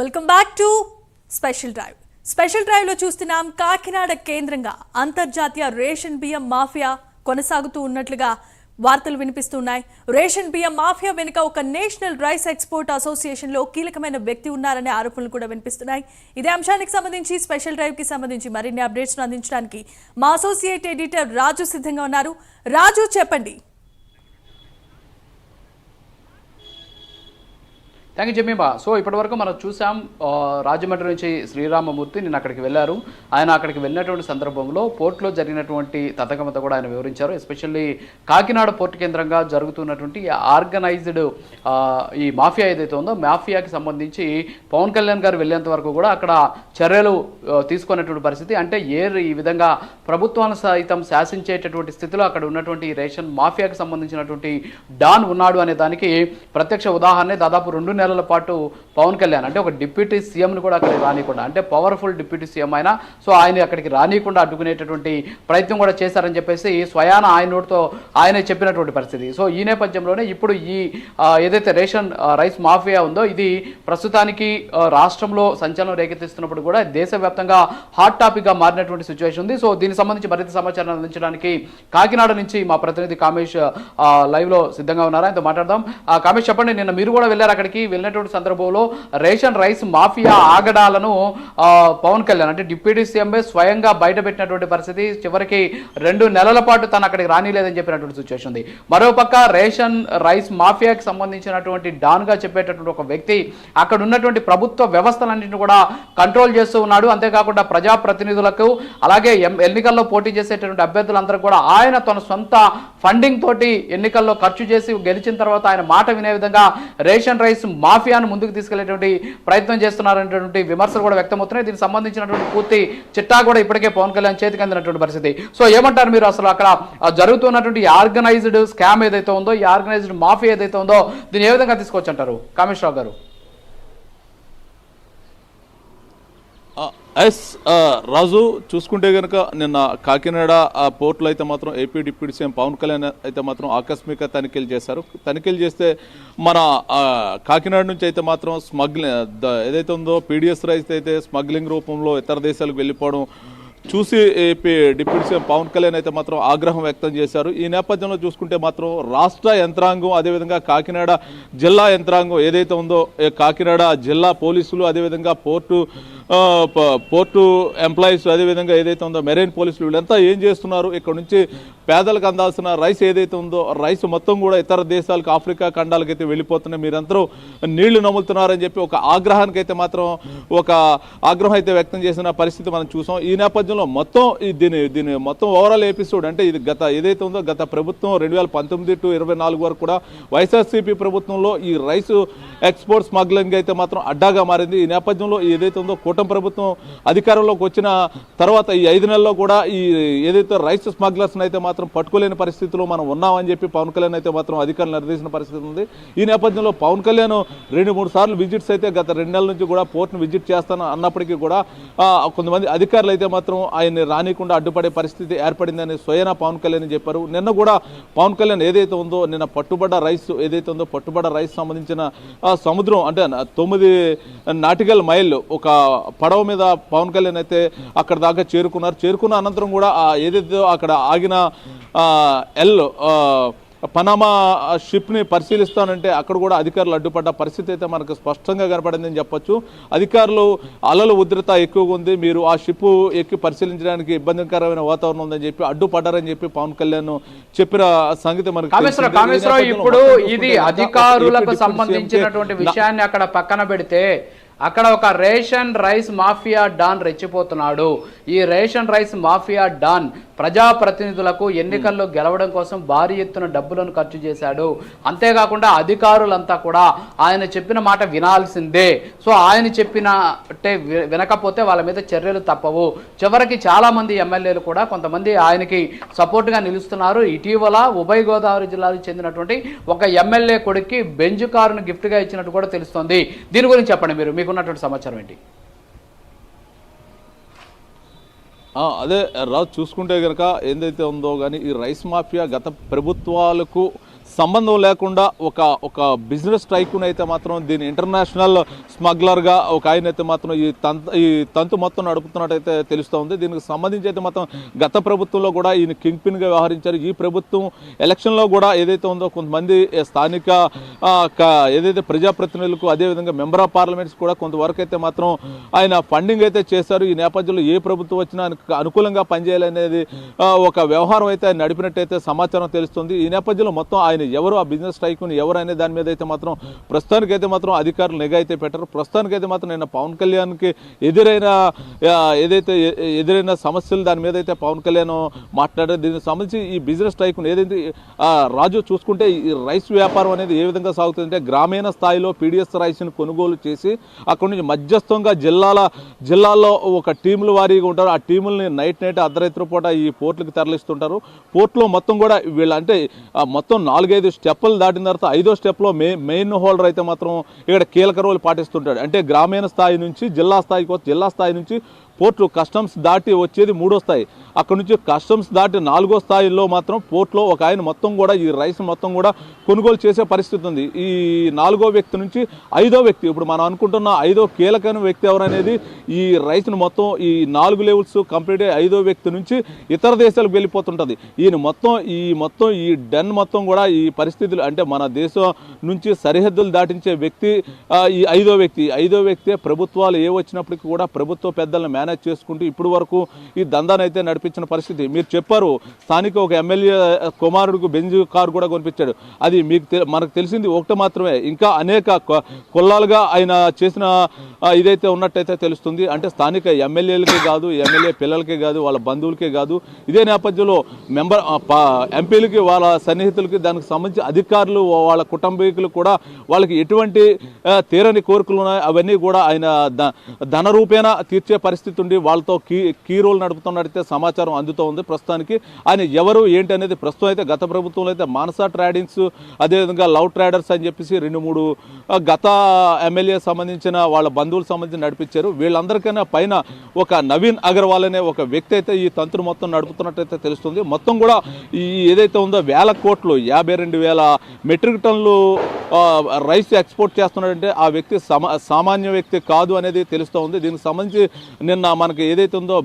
Welcome back to special drive. Special drive లో చూస్తున్నాం కాకినాడ కేంద్రంగా అంతర్జాతీయ రేషన్ బియ్యం మాఫియా కొనసాగుతూ ఉన్నట్లుగా వార్తలు వినిపిస్తున్నాయి. రేషన్ బియ్యం మాఫియా వెనుక ఒక నేషనల్ రైస్ ఎక్స్పోర్ట్ అసోసియేషన్ లో కీలకమైన వ్యక్తి ఉన్నారనే ఆరోపణలు కూడా వినిపిస్తున్నాయి. ఇదే అంశానికి సంబంధించి స్పెషల్ డ్రైవ్ కి సంబంధించి మరిన్ని అప్డేట్స్ అందించడానికి మా అసోసియేట్ ఎడిటర్ రాజు సిద్ధంగా ఉన్నారు. రాజు, చెప్పండి. Thank you Jemimah. సో ఇప్పటివరకు మనం చూసాం, రాజమండ్రి నుంచి శ్రీరామమూర్తి నిన్న అక్కడికి వెళ్ళారు. ఆయన అక్కడికి వెళ్ళినటువంటి సందర్భంలో పోర్టులో జరిగినటువంటి తతంగమంతా కూడా ఆయన వివరించారు. ఎస్పెషల్లీ కాకినాడ పోర్టు కేంద్రంగా జరుగుతున్నటువంటి ఆర్గనైజ్డ్ ఈ మాఫియా ఏదైతే ఉందో మాఫియాకి సంబంధించి పవన్ కళ్యాణ్ గారు వెళ్ళేంత వరకు కూడా అక్కడ చర్యలు తీసుకునేటువంటి పరిస్థితి, అంటే ఈ విధంగా ప్రభుత్వాన్ని సైతం శాసించేటటువంటి స్థితిలో అక్కడ ఉన్నటువంటి రేషన్ మాఫియాకి సంబంధించినటువంటి డాన్ ఉన్నాడు అనే దానికి ప్రత్యక్ష ఉదాహరణ దాదాపు 2 నెలల పాటు పవన్ కళ్యాణ్ అంటే ఒక డిప్యూటీ సీఎంని కూడా అక్కడికి రానియకుండా, అంటే పవర్ఫుల్ డిప్యూటీ సీఎం అయినా సో ఆయన అక్కడికి రానియకుండా అడ్డుకునేటటువంటి ప్రయత్నం కూడా చేశారని చెప్పేసి స్వయాన ఆయన నోటితో ఆయనే చెప్పినటువంటి పరిస్థితి. సో ఈ నేపథ్యంలోనే ఇప్పుడు ఈ ఏదైతే రేషన్ రైస్ మాఫియా ఉందో ఇది ప్రస్తుతానికి రాష్ట్రంలో సంచలనం రేకెత్తిస్తున్నప్పుడు కూడా దేశవ్యాప్తంగా హాట్ టాపిక్గా మారినటువంటి సిచ్యువేషన్ ఉంది. సో దీనికి సంబంధించి మరింత సమాచారం అందించడానికి కాకినాడ నుంచి మా ప్రతినిధి కామేష్ లైవ్లో సిద్ధంగా ఉన్నారు. ఆయనతో మాట్లాడదాం. కామేష్, చెప్పండి, నిన్న మీరు కూడా వెళ్ళారు, అక్కడికి వెళ్ళినటువంటి సందర్భంలో రేషన్ రైస్ మాఫియా ఆగడాలను పవన్ కళ్యాణ్ అంటే డిప్యూటీ సీఎంఏ స్వయంగా బయటపెట్టినటువంటి పరిస్థితి. చివరికి 2 నెలల పాటు తను అక్కడికి రానిలేదని చెప్పినటువంటి సిచ్యువేషన్ ఉంది. మరోపక్క రేషన్ రైస్ మాఫియాకి సంబంధించినటువంటి డాన్ గా చెప్పేటటువంటి ఒక వ్యక్తి అక్కడ ఉన్నటువంటి ప్రభుత్వ వ్యవస్థలన్నింటినీ కూడా కంట్రోల్ చేస్తూ ఉన్నాడు. అంతేకాకుండా ప్రజాప్రతినిధులకు అలాగే ఎన్నికల్లో పోటీ చేసేటటువంటి అభ్యర్థులందరూ కూడా ఆయన తన సొంత ఫండింగ్ తోటి ఎన్నికల్లో ఖర్చు చేసి గెలిచిన తర్వాత ఆయన మాట వినే విధంగా రేషన్ రైస్ మాఫియాను ముందుకు తీసుకెళ్లేటువంటి ప్రయత్నం చేస్తున్నారనేటువంటి విమర్శలు కూడా వ్యక్తమవుతున్నాయి. దీనికి సంబంధించినటువంటి పూర్తి చిట్టా కూడా ఇప్పటికే పవన్ కళ్యాణ్ చేతికి అందినటువంటి పరిస్థితి. సో ఏమంటారు మీరు, అసలు అక్కడ జరుగుతున్నటువంటి ఆర్గనైజ్డ్ స్కామ్ ఏదైతే ఉందో, ఈ ఆర్గనైజ్డ్ మాఫియా ఏదైతే ఉందో దీన్ని ఏ విధంగా తీసుకోవచ్చు అంటారు కామేష్ రావు గారు? రాజు, చూసుకుంటే కనుక నిన్న కాకినాడ పోర్టులో అయితే మాత్రం AP deputy CM Pawan Kalyan అయితే మాత్రం ఆకస్మిక తనిఖీలు చేశారు. తనిఖీలు చేస్తే మన కాకినాడ నుంచి అయితే మాత్రం స్మగ్లింగ్ ఏదైతే ఉందో పీడిఎస్ రైస్ అయితే స్మగ్లింగ్ రూపంలో ఇతర దేశాలకు వెళ్ళిపోవడం చూసి AP deputy CM Pawan Kalyan అయితే మాత్రం ఆగ్రహం వ్యక్తం చేశారు. ఈ నేపథ్యంలో చూసుకుంటే మాత్రం రాష్ట్ర యంత్రాంగం, అదేవిధంగా కాకినాడ జిల్లా యంత్రాంగం ఏదైతే ఉందో కాకినాడ జిల్లా పోలీసులు, అదేవిధంగా పోర్టు ఎంప్లాయీస్, అదేవిధంగా ఏదైతే ఉందో మెరైన్ పోలీసులు వీళ్ళంతా ఏం చేస్తున్నారు, ఇక్కడ నుంచి పేదలకు అందాల్సిన రైస్ ఏదైతే ఉందో రైస్ మొత్తం కూడా ఇతర దేశాలకు ఆఫ్రికా ఖండాలకైతే వెళ్ళిపోతున్నాయి, మీరందరూ నీళ్లు నములుతున్నారని చెప్పి ఒక ఆగ్రహానికి అయితే మాత్రం ఒక ఆగ్రహం అయితే వ్యక్తం చేసిన పరిస్థితి మనం చూసాం. ఈ నేపథ్యంలో మొత్తం దీని మొత్తం ఓవరాల్ ఎపిసోడ్ అంటే ఇది ఏదైతే ఉందో గత ప్రభుత్వం 2019 to 24 వరకు కూడా వైఎస్ఆర్సీపీ ప్రభుత్వంలో ఈ రైస్ ఎక్స్పోర్ట్ స్మగ్లింగ్ అయితే మాత్రం అడ్డాగా మారింది. ఈ నేపథ్యంలో ఏదైతే ఉందో కూటమి ప్రభుత్వం అధికారంలోకి వచ్చిన తర్వాత ఈ 5 నెలల్లో కూడా ఈ ఏదైతే రైస్ స్మగ్లర్స్ అయితే మాత్రం పట్టుకోలేని పరిస్థితిలో మనం ఉన్నామని చెప్పి పవన్ కళ్యాణ్ అయితే మాత్రం అధికారులు నిర్దేశించిన పరిస్థితి ఉంది. ఈ నేపథ్యంలో పవన్ కళ్యాణ్ 2-3 సార్లు విజిట్స్ అయితే గత 2 నెలల నుంచి కూడా పోర్టును విజిట్ చేస్తాను అన్నప్పటికీ కూడా కొంతమంది అధికారులు అయితే మాత్రం ఆయన్ని రానికుండా అడ్డుపడే పరిస్థితి ఏర్పడిందని స్వయాన పవన్ కళ్యాణ్ చెప్పారు. నిన్న కూడా పవన్ కళ్యాణ్ ఏదైతే ఉందో నిన్న పట్టుబడ్డ రైస్ ఏదైతే ఉందో పట్టుబడ్డ రైస్ సంబంధించిన సముద్రం అంటే 9 నాటికల్ మైల్ ఒక పడవ మీద పవన్ కళ్యాణ్ అయితే అక్కడ దాకా చేరుకున్న అనంతరం కూడా ఏదైతే అక్కడ ఆగిన పనామా షిప్ని పరిశీలిస్తానంటే అక్కడ కూడా అధికారులు అడ్డుపడ్డ పరిస్థితి అయితే మనకు స్పష్టంగా కనపడిందని చెప్పొచ్చు. అధికారులు అలల ఉధృత ఎక్కువగా ఉంది, మీరు ఆ షిప్ ఎక్కి పరిశీలించడానికి ఇబ్బందికరమైన వాతావరణం ఉందని చెప్పి అడ్డుపడ్డారని చెప్పి పవన్ కళ్యాణ్ చెప్పిన సంగతి మనకు ఇప్పుడు ఇది అధికారులకు సంబంధించినటువంటి విషయాన్ని అక్కడ పక్కన పెడితే అక్కడ ఒక రేషన్ రైస్ మాఫియా డాన్ రెచ్చిపోతున్నాడు. ఈ రేషన్ రైస్ మాఫియా డాన్ ప్రజాప్రతినిధులకు ఎన్నికల్లో గెలవడం కోసం భారీ ఎత్తున డబ్బులను ఖర్చు చేశాడు. అంతేకాకుండా అధికారులంతా కూడా ఆయన చెప్పిన మాట వినాల్సిందే. సో ఆయన చెప్పినట్టే వినకపోతే వాళ్ళ మీద చర్యలు తప్పవు. చివరికి చాలా మంది ఎమ్మెల్యేలు కూడా కొంతమంది ఆయనకి సపోర్ట్గా నిలుస్తున్నారు. ఇటీవల ఉభయ గోదావరి జిల్లాకు చెందినటువంటి ఒక ఎమ్మెల్యే కొడుక్కి బెంజ్ కారును గిఫ్ట్గా ఇచ్చినట్టు కూడా తెలుస్తోంది. దీని గురించి చెప్పండి, మీకున్నటువంటి సమాచారం ఏంటి? అదే రాజు, చూసుకుంటే కనుక ఏదైతే ఉందో కానీ ఈ రైస్ మాఫియా గత ప్రభుత్వాలకు సంబంధం లేకుండా ఒక బిజినెస్ టైకూన్ అయితే మాత్రం దీని ఇంటర్నేషనల్ స్మగ్లర్గా ఒక ఆయన అయితే మాత్రం ఈ తంతు మొత్తం నడుపుతున్నట్టయితే తెలుస్తూ ఉంది. దీనికి సంబంధించి అయితే మాత్రం గత ప్రభుత్వంలో కూడా ఈయన కింగ్ పిన్గా వ్యవహరించారు. ఈ ప్రభుత్వం ఎలక్షన్లో కూడా ఏదైతే ఉందో కొంతమంది స్థానిక ఏదైతే ప్రజాప్రతినిధులకు అదేవిధంగా మెంబర్ ఆఫ్ పార్లమెంట్స్ కూడా కొంతవరకు అయితే మాత్రం ఆయన ఫండింగ్ అయితే చేశారు. ఈ నేపథ్యంలో ఏ ప్రభుత్వం వచ్చినా అనుకూలంగా పనిచేయాలనేది ఒక వ్యవహారం అయితే ఆయన నడిపినట్టయితే సమాచారం తెలుస్తుంది. ఈ నేపథ్యంలో మొత్తం ఆయన ఎవరు, ఆ బిజినెస్ టైకూన్ ఎవరు అనే దాని మీద అయితే మాత్రం ప్రస్తుతానికైతే మాత్రం అధికారులు నిఘా అయితే పెట్టారు. ప్రస్తుతానికైతే మాత్రం నిన్న పవన్ కళ్యాణ్కి ఎదురైన సమస్యలు దాని మీద అయితే పవన్ కళ్యాణ్ మాట్లాడారు. దీనికి సంబంధించి ఈ బిజినెస్ టైకూన్ ఏదైతే రాజు చూసుకుంటే ఈ రైస్ వ్యాపారం అనేది ఏ విధంగా సాగుతుందంటే గ్రామీణ స్థాయిలో పీడిఎస్ రైస్ని కొనుగోలు చేసి అక్కడి నుంచి మధ్యస్థంగా జిల్లాల్లో ఒక టీముల వారీగా ఉంటారు. ఆ టీముల్ని నైట్ అర్ధరాత్రి పూట ఈ పోర్టులకు తరలిస్తుంటారు. పోర్టులో మొత్తం కూడా వీళ్ళు అంటే మొత్తం 4-5 స్టెప్పులు దాటిన తర్వాత 5వ స్టెప్లో మెయిన్ హోల్డర్ అయితే మాత్రం ఇక్కడ కీలక రోల్ పాటిస్తుంటాడు. అంటే గ్రామీణ స్థాయి నుంచి జిల్లా స్థాయి నుంచి పోర్టు కస్టమ్స్ దాటి వచ్చేది 3వ స్థాయి. అక్కడ నుంచి కస్టమ్స్ దాటి 4వ స్థాయిలో మాత్రం పోర్టులో ఒక ఆయన మొత్తం కూడా ఈ రైస్ మొత్తం కూడా కొనుగోలు చేసే పరిస్థితి ఉంది. ఈ 4వ వ్యక్తి నుంచి 5వ వ్యక్తి, ఇప్పుడు మనం అనుకుంటున్న 5వ కీలకమైన వ్యక్తి ఎవరనేది ఈ రైస్ను మొత్తం ఈ 4 లెవెల్స్ కంప్లీట్ అయ్యి 5వ వ్యక్తి నుంచి ఇతర దేశాలకు వెళ్ళిపోతుంటుంది. ఈయన మొత్తం ఈ డన్ మొత్తం కూడా ఈ పరిస్థితులు అంటే మన దేశం నుంచి సరిహద్దులు దాటించే వ్యక్తి ఈ 5వ వ్యక్తి ప్రభుత్వాలు ఏ వచ్చినప్పటికీ కూడా ప్రభుత్వ పెద్దలను మేనేజ్ చేసుకుంటూ ఇప్పుడు వరకు ఈ దందాన్ని అయితే నడిపించిన పరిస్థితి. మీరు చెప్పారు స్థానిక ఒక ఎమ్మెల్యే కుమారుడికి బెంజ్ కారు కూడా కొనిపించాడు. అది మనకు తెలిసింది ఒకటి మాత్రమే, ఇంకా అనేక కొల్లాలుగా ఆయన చేసిన ఇదైతే ఉన్నట్టయితే తెలుస్తుంది. అంటే స్థానిక ఎమ్మెల్యేలకే కాదు, ఎమ్మెల్యే పిల్లలకే కాదు, వాళ్ళ బంధువులకే కాదు, ఇదే నేపథ్యంలో ఎంపీలకి వాళ్ళ సన్నిహితులకి దానికి సంబంధించి అధికారులు వాళ్ళ కుటుంబీకులు కూడా వాళ్ళకి ఎటువంటి తీరని కోరికలు ఉన్నాయో అవన్నీ కూడా ఆయన ధన రూపేణ తీర్చే పరిస్థితి ఉండి వాళ్ళతో కీ రోల్ నడుపుతున్నట్టయితే సమాచారం అందుతూ ఉంది. ప్రస్తుతానికి ఆయన ఎవరు ఏంటి అనేది ప్రస్తుతం అయితే గత ప్రభుత్వంలో అయితే మానసా ట్రేడింగ్స్ అదేవిధంగా లవ్ ట్రేడర్స్ అని చెప్పేసి 2-3 గత ఎమ్మెల్యే సంబంధించిన వాళ్ళ బంధువులకు సంబంధించి నడిపించారు. వీళ్ళందరికైనా పైన ఒక నవీన్ అగర్వాల్ అనే ఒక వ్యక్తి అయితే ఈ తంతును మొత్తం నడుపుతున్నట్టయితే తెలుస్తుంది. మొత్తం కూడా ఈ ఏదైతే ఉందో 1000 కోట్లు 52,000 మెట్రిక్ టన్నులు రైస్ ఎక్స్పోర్ట్ చేస్తున్నాడంటే ఆ వ్యక్తి సామాన్య వ్యక్తి కాదు అనేది తెలుస్తూ ఉంది. దీనికి సంబంధించి నిన్న మనకి ఏదైతే ఉందో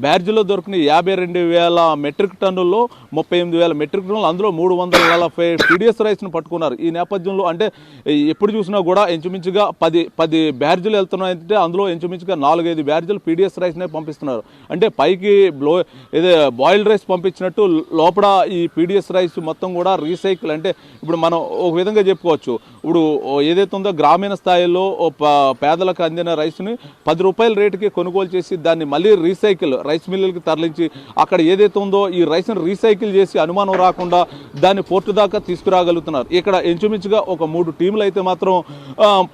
బ్యార్జ్లో దొరికిన 52,000 మెట్రిక్ టన్నుల్లో 38,000 మెట్రిక్ టన్నులు, అందులో 340 పీడిఎస్ రైస్ను పట్టుకున్నారు. ఈ నేపథ్యంలో అంటే ఎప్పుడు చూసినా కూడా ఇంచుమించుగా 10 బ్యార్జులు వెళ్తున్నాయంటే అందులో ఇంచుమించుగా 4-5 బ్యార్జులు పీడిఎస్ రైస్నే పంపిస్తున్నారు. అంటే పైకి బాయిల్డ్ రైస్ పంపించినట్టు లోపల ఈ పీడిఎస్ రైస్ మొత్తం కూడా రీసైకిల్, అంటే ఇప్పుడు మనం ఒక విధంగా చెప్పుకోవచ్చు, ఇప్పుడు ఏదైతే ఉందో గ్రామీణ స్థాయిలో పేదలకు అందిన రైస్ని 10 రూపాయల రేటుకి కొనుగోలు చేసి దాన్ని మళ్ళీ రీసైకిల్ రైస్ మిల్లులకి తరలించి అక్కడ ఏదైతే ఉందో ఈ రైస్ని రీసైకిల్ చేసి అనుమానం రాకుండా దాన్ని పోర్టు దాకా తీసుకురాగలుగుతున్నారు. ఇక్కడ ఇంచుమించుగా ఒక 3 టీంలు అయితే మాత్రం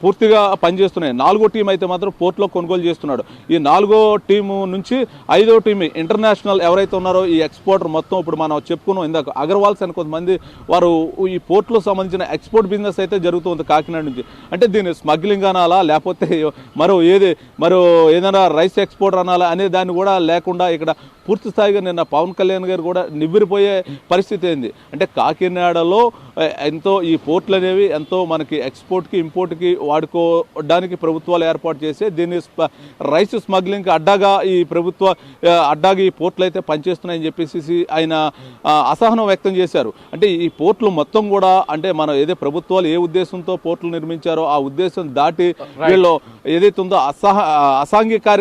పూర్తిగా పనిచేస్తున్నాయి. 4వ టీం అయితే మాత్రం పోర్టులో కొనుగోలు చేస్తున్నాడు. ఈ 4వ టీము నుంచి 5వ టీం ఇంటర్నేషనల్ ఎవరైతే ఉన్నారో ఈ ఎక్స్పోర్టర్ మొత్తం ఇప్పుడు మనం చెప్పుకున్నాం ఇందాక అగర్వాల్స్ అని కొంతమంది వారు ఈ పోర్టులో సంబంధించిన ఎక్స్పోర్ట్ బిజినెస్ అయితే జరుగుతుంది కాకినాడ నుంచి. అంటే దీన్ని స్మగ్లింగ్ అనాలా లేకపోతే మరో ఏదైనా రైస్ ఎక్స్పోర్టర్ అనాలా అనే దాన్ని కూడా లేకుండా ఇక్కడ పూర్తి స్థాయిగా నిన్న పవన్ కళ్యాణ్ గారు కూడా నివ్వెరపోయే పరిస్థితి ఏంది అంటే కాకినాడలో ఎంతో ఈ పోర్టులు అనేవి ఎంతో మనకి ఎక్స్పోర్ట్కి ఇంపోర్ట్కి వాడుకోవడానికి ప్రభుత్వాలు ఏర్పాటు చేసి దీన్ని రైస్ స్మగ్లింగ్కి అడ్డాగా ఈ పోర్టులు అయితే పనిచేస్తున్నాయని చెప్పేసి ఆయన అసహనం వ్యక్తం చేశారు. అంటే ఈ పోర్టులు మొత్తం కూడా అంటే మనం ఏదో ప్రభుత్వాలు ఏ ఉద్దేశంతో పోర్టులు నిర్మించారో ఆ ఉద్దేశం దాటి వీళ్ళు ఏదైతే ఉందో అసాంఘిక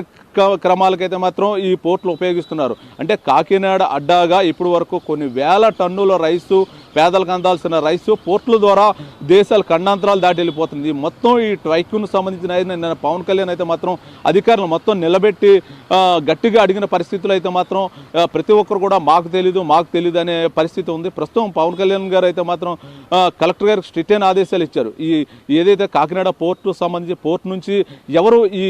క్రమాలకైతే మాత్రం ఈ పోర్టులు ఉపయోగిస్తున్నారు. అంటే కాకినాడ అడ్డాగా ఇప్పుడు వరకు కొన్ని వేల టన్నుల రైసు పేదలకు అందాల్సిన రైసు పోర్టుల ద్వారా దేశాల ఖండాంతరాలు దాటి వెళ్ళిపోతుంది. మొత్తం ఈ ట్రైక్యూన్ సంబంధించిన నిన్న పవన్ కళ్యాణ్ అయితే మాత్రం అధికారులు మొత్తం నిలబెట్టి గట్టిగా అడిగిన పరిస్థితులు అయితే మాత్రం ప్రతి ఒక్కరు కూడా మాకు తెలీదు అనే పరిస్థితి ఉంది. ప్రస్తుతం పవన్ కళ్యాణ్ గారు అయితే మాత్రం కలెక్టర్ గారికి స్ట్రిక్ట్ అయిన ఆదేశాలు ఇచ్చారు. ఏదైతే కాకినాడ పోర్టు సంబంధించి పోర్టు నుంచి ఎవరు ఈ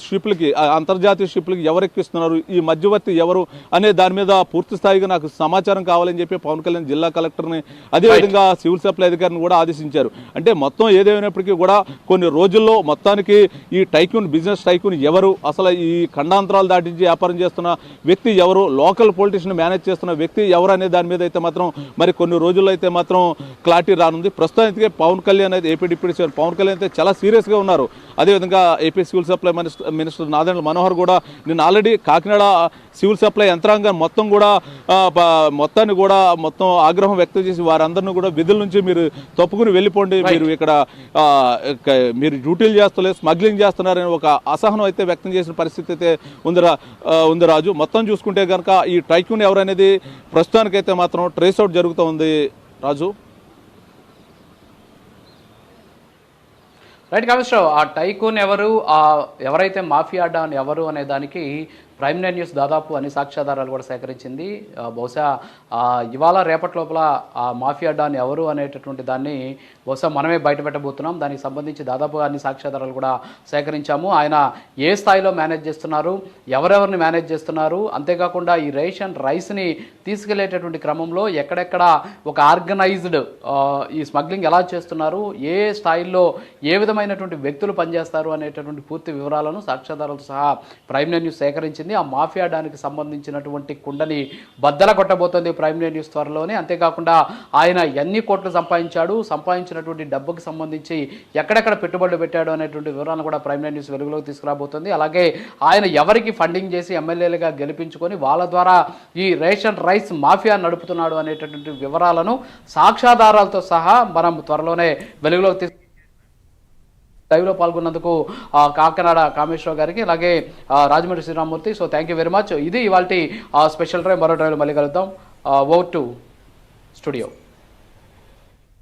షిప్లకి అంతర్జాతీయ షిప్లకి ఎవరు ఎక్కిస్తున్నారు, ఈ మధ్యవర్తి ఎవరు అనే దాని మీద పూర్తి స్థాయిగా నాకు సమాచారం కావాలని చెప్పి పవన్ కళ్యాణ్ జిల్లా కలెక్టర్ని అదేవిధంగా సివిల్ సప్లై అధికారిని కూడా ఆదేశించారు. అంటే మొత్తం ఏదేమైనప్పటికీ కూడా కొన్ని రోజుల్లో మొత్తానికి ఈ టైకూన్ బిజినెస్ టైకూన్ ఎవరు, అసలు ఈ ఖండాంతరాలు దాటించి వ్యాపారం చేస్తున్న వ్యక్తి ఎవరు, లోకల్ పొలిటీషియన్ మేనేజ్ చేస్తున్న వ్యక్తి ఎవరు అనే దాని మీద అయితే మాత్రం మరి కొన్ని రోజుల్లో అయితే మాత్రం క్లారిటీ రానుంది. ప్రస్తుతానికి పవన్ కళ్యాణ్ అయితే AP deputy CM Pawan Kalyan అయితే చాలా సీరియస్గా ఉన్నారు. అదేవిధంగా AP civil supply minister Nadendla Manohar కూడా నిన్న ఆల్రెడీ కాకినాడ సివిల్ సప్లై యంత్రాంగం మొత్తం కూడా మొత్తాన్ని కూడా మొత్తం ఆగ్రహం వ్యక్తం చేసి వారందరినీ కూడా విధుల నుంచి మీరు తప్పుకుని వెళ్ళిపోండి, మీరు ఇక్కడ మీరు డ్యూటీలు చేస్తలేదు, స్మగ్లింగ్ చేస్తున్నారని ఒక అసహనం అయితే వ్యక్తం చేసిన పరిస్థితి అయితే ఉంది రాజు. మొత్తం చూసుకుంటే కనుక ఈ టైకూన్ ఎవరనేది ప్రస్తుతానికైతే మాత్రం ట్రేస్ అవుట్ జరుగుతూ ఉంది రాజు. రైట్ కామేశ్వరరావు, ఆ టైకూన్ ఎవరు, ఎవరైతే మాఫియా డాన్ ఎవరు అనే దానికి ప్రైమ్ నైన్ న్యూస్ దాదాపు అన్ని సాక్ష్యాధారాలు కూడా సేకరించింది. బహుశా ఇవాళ రేపటి లోపల ఆ మాఫియా డాన్ ఎవరు అనేటటువంటి దాన్ని బహుశా మనమే బయటపెట్టబోతున్నాం. దానికి సంబంధించి దాదాపుగా అన్ని సాక్ష్యాధారాలు కూడా సేకరించాము. ఆయన ఏ స్థాయిలో మేనేజ్ చేస్తున్నారు, ఎవరెవరిని మేనేజ్ చేస్తున్నారు, అంతేకాకుండా ఈ రేషన్ రైస్ని తీసుకెళ్లేటటువంటి క్రమంలో ఎక్కడెక్కడ ఒక ఆర్గనైజ్డ్ ఈ స్మగ్లింగ్ ఎలా చేస్తున్నారు, ఏ స్థాయిలో ఏ విధమైనటువంటి వ్యక్తులు పనిచేస్తారు అనేటటువంటి పూర్తి వివరాలను సాక్ష్యాధారాలతో సహా ప్రైమ్ నైన్ న్యూస్ సేకరించింది. ఆ మాఫియా డానికి సంబంధించినటువంటి కుండని బద్దల కొట్టబోతోంది ప్రైమ్ నైన్ న్యూస్ త్వరలోనే. అంతేకాకుండా ఆయన ఎన్ని కోట్లు సంపాదించినటువంటి డబ్బుకి సంబంధించి ఎక్కడెక్కడ పెట్టుబడులు పెట్టాడు అనేటువంటి వివరాలను కూడా ప్రైమ్ నైన్ న్యూస్ వెలుగులోకి తీసుకురాబోతుంది. అలాగే ఆయన ఎవరికి ఫండింగ్ చేసి ఎమ్మెల్యేలుగా గెలిపించుకొని వాళ్ళ ద్వారా ఈ రేషన్ రైస్ మాఫియా నడుపుతున్నాడు అనేటటువంటి వివరాలను సాక్ష్యాధారాలతో సహా మనం త్వరలోనే వెలుగులోకి లైవ్లో పాల్గొన్నందుకు కాకినాడ కామేశ్వరరావు గారికి, అలాగే Rajahmundry Sriramamurthy. So thank you very much. ఇది ఇవాల్టి స్పెషల్ డ్రైవ్. మరో డ్రైవ్లో మళ్ళీ కలుద్దాం. Over to studio.